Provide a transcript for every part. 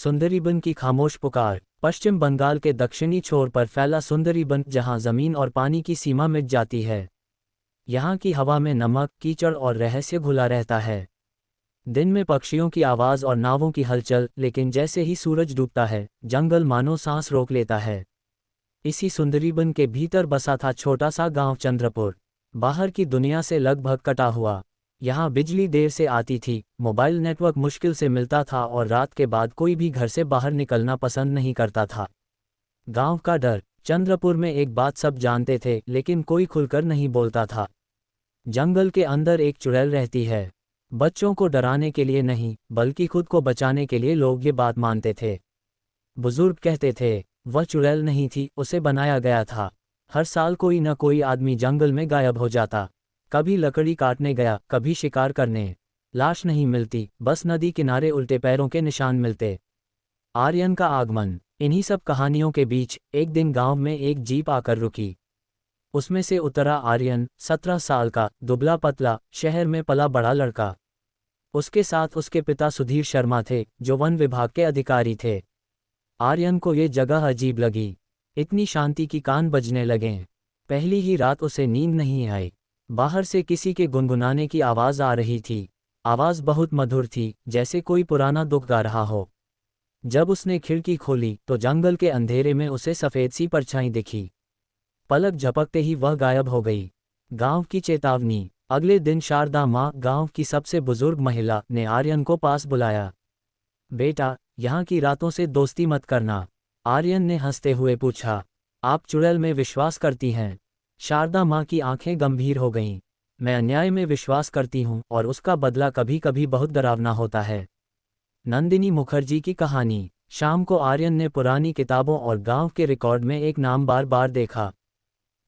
सुंदरीबन की खामोश पुकार। पश्चिम बंगाल के दक्षिणी छोर पर फैला सुंदरीबन, जहां जमीन और पानी की सीमा मिट जाती है। यहाँ की हवा में नमक, कीचड़ और रहस्य घुला रहता है। दिन में पक्षियों की आवाज़ और नावों की हलचल, लेकिन जैसे ही सूरज डूबता है, जंगल मानो सांस रोक लेता है। इसी सुंदरीबन के भीतर बसा था छोटा सा गांव चंद्रपुर, बाहर की दुनिया से लगभग कटा हुआ। यहाँ बिजली देर से आती थी, मोबाइल नेटवर्क मुश्किल से मिलता था और रात के बाद कोई भी घर से बाहर निकलना पसंद नहीं करता था। गांव का डर। चंद्रपुर में एक बात सब जानते थे, लेकिन कोई खुलकर नहीं बोलता था। जंगल के अंदर एक चुड़ैल रहती है। बच्चों को डराने के लिए नहीं, बल्कि खुद को बचाने के लिए लोग ये बात मानते थे। बुजुर्ग कहते थे, वह चुड़ैल नहीं थी, उसे बनाया गया था। हर साल कोई न कोई आदमी जंगल में गायब हो जाता। कभी लकड़ी काटने गया, कभी शिकार करने। लाश नहीं मिलती, बस नदी किनारे उल्टे पैरों के निशान मिलते। आर्यन का आगमन। इन्हीं सब कहानियों के बीच एक दिन गांव में एक जीप आकर रुकी। उसमें से उतरा आर्यन, 17 साल का, दुबला पतला, शहर में पला बड़ा लड़का। उसके साथ उसके पिता सुधीर शर्मा थे, जो वन विभाग के अधिकारी थे। आर्यन को ये जगह अजीब लगी। इतनी शांति की कान बजने लगे। पहली ही रात उसे नींद नहीं आई। बाहर से किसी के गुनगुनाने की आवाज़ आ रही थी। आवाज़ बहुत मधुर थी, जैसे कोई पुराना दुख गा रहा हो। जब उसने खिड़की खोली तो जंगल के अंधेरे में उसे सफ़ेद सी परछाई दिखी। पलक झपकते ही वह गायब हो गई। गांव की चेतावनी। अगले दिन शारदा माँ, गांव की सबसे बुजुर्ग महिला, ने आर्यन को पास बुलाया। बेटा, यहाँ की रातों से दोस्ती मत करना। आर्यन ने हंसते हुए पूछा, आप चुड़ैल में विश्वास करती हैं? शारदा माँ की आंखें गंभीर हो गईं। मैं अन्याय में विश्वास करती हूँ, और उसका बदला कभी कभी बहुत डरावना होता है। नंदिनी मुखर्जी की कहानी। शाम को आर्यन ने पुरानी किताबों और गांव के रिकॉर्ड में एक नाम बार बार देखा।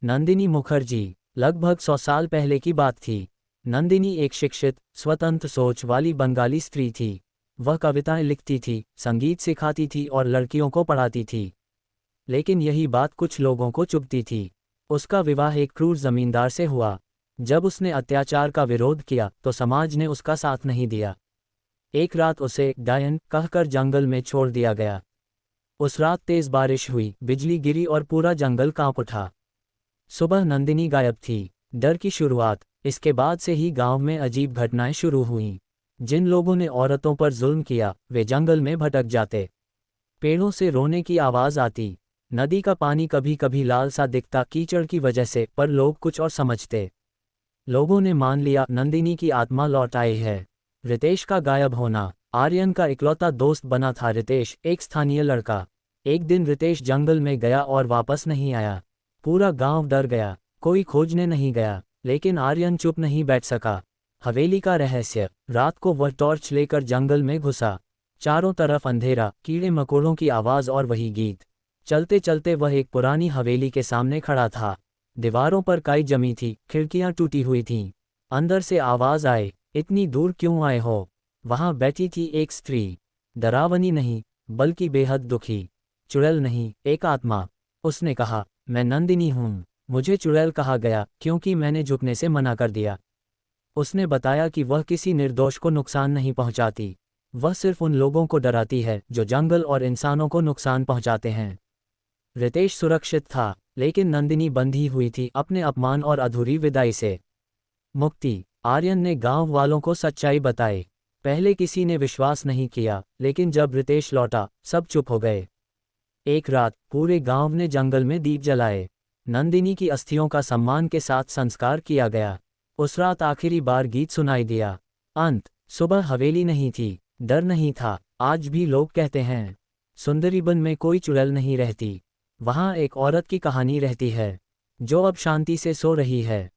नंदिनी मुखर्जी। लगभग 100 साल पहले की बात थी। नंदिनी एक शिक्षित, स्वतंत्र सोच वाली बंगाली स्त्री थी। वह कविताएं लिखती थी, संगीत सिखाती थी और लड़कियों को पढ़ाती थी। लेकिन यही बात कुछ लोगों को चुभती थी। उसका विवाह एक क्रूर जमींदार से हुआ। जब उसने अत्याचार का विरोध किया तो समाज ने उसका साथ नहीं दिया। एक रात उसे डायन कहकर जंगल में छोड़ दिया गया। उस रात तेज बारिश हुई, बिजली गिरी और पूरा जंगल कांप उठा। सुबह नंदिनी गायब थी। डर की शुरुआत। इसके बाद से ही गांव में अजीब घटनाएं शुरू हुईं। जिन लोगों ने औरतों पर जुल्म किया, वे जंगल में भटक जाते। पेड़ों से रोने की आवाज़ आती। नदी का पानी कभी कभी लाल सा दिखता कीचड़ की वजह से, पर लोग कुछ और समझते। लोगों ने मान लिया नंदिनी की आत्मा लौट आई है। रितेश का गायब होना। आर्यन का इकलौता दोस्त बना था रितेश, एक स्थानीय लड़का। एक दिन रितेश जंगल में गया और वापस नहीं आया। पूरा गांव डर गया। कोई खोजने नहीं गया, लेकिन आर्यन चुप नहीं बैठ सका। हवेली का रहस्य। रात को वह टॉर्च लेकर जंगल में घुसा। चारों तरफ अंधेरा, कीड़े मकोड़ों की आवाज़ और वही गीत। चलते चलते वह एक पुरानी हवेली के सामने खड़ा था। दीवारों पर काई जमी थी, खिड़कियां टूटी हुई थीं। अंदर से आवाज़ आए, इतनी दूर क्यों आए हो? वहां बैठी थी एक स्त्री। डरावनी नहीं, बल्कि बेहद दुखी। चुड़ैल नहीं, एक आत्मा। उसने कहा, मैं नंदिनी हूँ। मुझे चुड़ैल कहा गया क्योंकि मैंने झुकने से मना कर दिया। उसने बताया कि वह किसी निर्दोष को नुकसान नहीं पहुंचाती। वह सिर्फ उन लोगों को डराती है जो जंगल और इंसानों को नुकसान पहुंचाते हैं। रितेश सुरक्षित था, लेकिन नंदिनी बंधी हुई थी अपने अपमान और अधूरी विदाई से। मुक्ति। आर्यन ने गांव वालों को सच्चाई बताई। पहले किसी ने विश्वास नहीं किया, लेकिन जब रितेश लौटा, सब चुप हो गए। एक रात पूरे गांव ने जंगल में दीप जलाए। नंदिनी की अस्थियों का सम्मान के साथ संस्कार किया गया। उस रात आखिरी बार गीत सुनाई दिया। अंत। सुबह हवेली नहीं थी, डर नहीं था। आज भी लोग कहते हैं, सुंदरीबन में कोई चुड़ैल नहीं रहती। वहाँ एक औरत की कहानी रहती है, जो अब शांति से सो रही है।